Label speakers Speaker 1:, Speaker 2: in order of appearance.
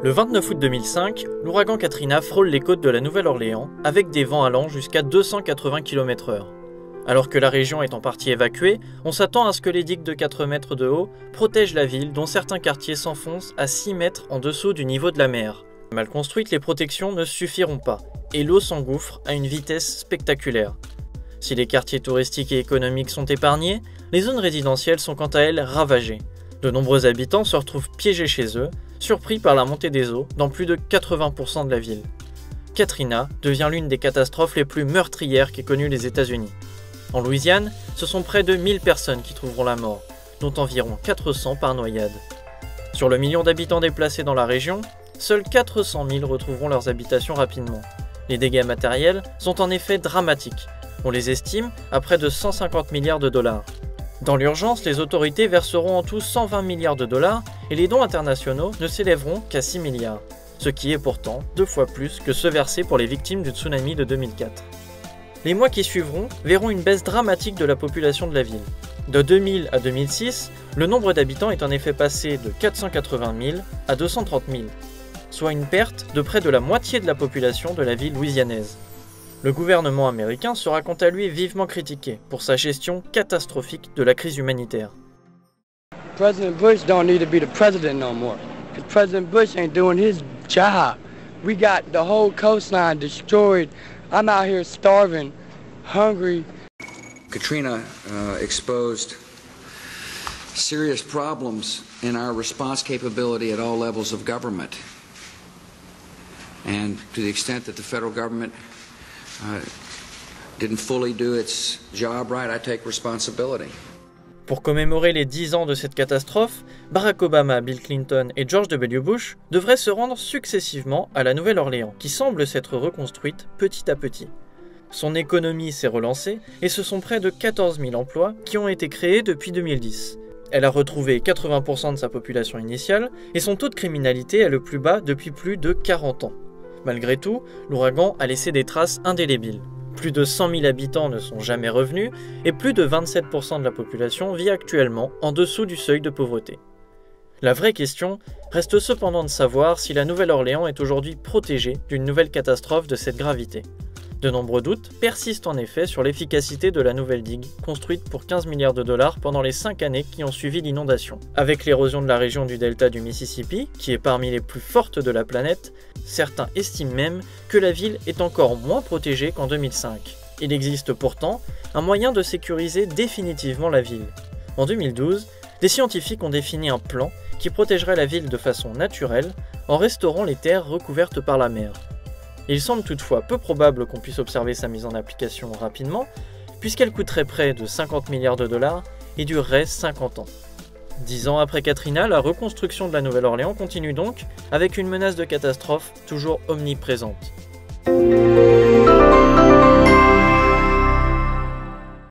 Speaker 1: Le 29 août 2005, l'ouragan Katrina frôle les côtes de la Nouvelle-Orléans avec des vents allant jusqu'à 280 km/h. Alors que la région est en partie évacuée, on s'attend à ce que les digues de 4 mètres de haut protègent la ville dont certains quartiers s'enfoncent à 6 mètres en dessous du niveau de la mer. Mal construites, les protections ne suffiront pas et l'eau s'engouffre à une vitesse spectaculaire. Si les quartiers touristiques et économiques sont épargnés, les zones résidentielles sont quant à elles ravagées. De nombreux habitants se retrouvent piégés chez eux, surpris par la montée des eaux dans plus de 80% de la ville. Katrina devient l'une des catastrophes les plus meurtrières qu'aient connues les États-Unis. En Louisiane, ce sont près de 1000 personnes qui trouveront la mort, dont environ 400 par noyade. Sur le million d'habitants déplacés dans la région, seuls 400 000 retrouveront leurs habitations rapidement. Les dégâts matériels sont en effet dramatiques. On les estime à près de 150 milliards de dollars. Dans l'urgence, les autorités verseront en tout 120 milliards de dollars et les dons internationaux ne s'élèveront qu'à 6 milliards, ce qui est pourtant 2 fois plus que ceux versés pour les victimes du tsunami de 2004. Les mois qui suivront verront une baisse dramatique de la population de la ville. De 2000 à 2006, le nombre d'habitants est en effet passé de 480 000 à 230 000, soit une perte de près de la moitié de la population de la ville louisianaise. Le gouvernement américain sera quant à lui vivement critiqué pour sa gestion catastrophique de la crise humanitaire.
Speaker 2: President Bush don't need to be the president no more. Because President Bush ain't doing his job. We got the whole coastline destroyed. I'm out here starving, hungry.
Speaker 3: Katrina exposed serious problems in our response capability at all levels of government. And to the extent that the federal government didn't fully do its job right, I take responsibility.
Speaker 1: Pour commémorer les 10 ans de cette catastrophe, Barack Obama, Bill Clinton et George W. Bush devraient se rendre successivement à la Nouvelle-Orléans, qui semble s'être reconstruite petit à petit. Son économie s'est relancée et ce sont près de 14 000 emplois qui ont été créés depuis 2010. Elle a retrouvé 80% de sa population initiale et son taux de criminalité est le plus bas depuis plus de 40 ans. Malgré tout, l'ouragan a laissé des traces indélébiles. Plus de 100 000 habitants ne sont jamais revenus et plus de 27% de la population vit actuellement en dessous du seuil de pauvreté. La vraie question reste cependant de savoir si la Nouvelle-Orléans est aujourd'hui protégée d'une nouvelle catastrophe de cette gravité. De nombreux doutes persistent en effet sur l'efficacité de la nouvelle digue, construite pour 15 milliards de dollars pendant les 5 années qui ont suivi l'inondation. Avec l'érosion de la région du delta du Mississippi, qui est parmi les plus fortes de la planète, certains estiment même que la ville est encore moins protégée qu'en 2005. Il existe pourtant un moyen de sécuriser définitivement la ville. En 2012, des scientifiques ont défini un plan qui protégerait la ville de façon naturelle en restaurant les terres recouvertes par la mer. Il semble toutefois peu probable qu'on puisse observer sa mise en application rapidement, puisqu'elle coûterait près de 50 milliards de dollars et durerait 50 ans. 10 ans après Katrina, la reconstruction de la Nouvelle-Orléans continue donc, avec une menace de catastrophe toujours omniprésente.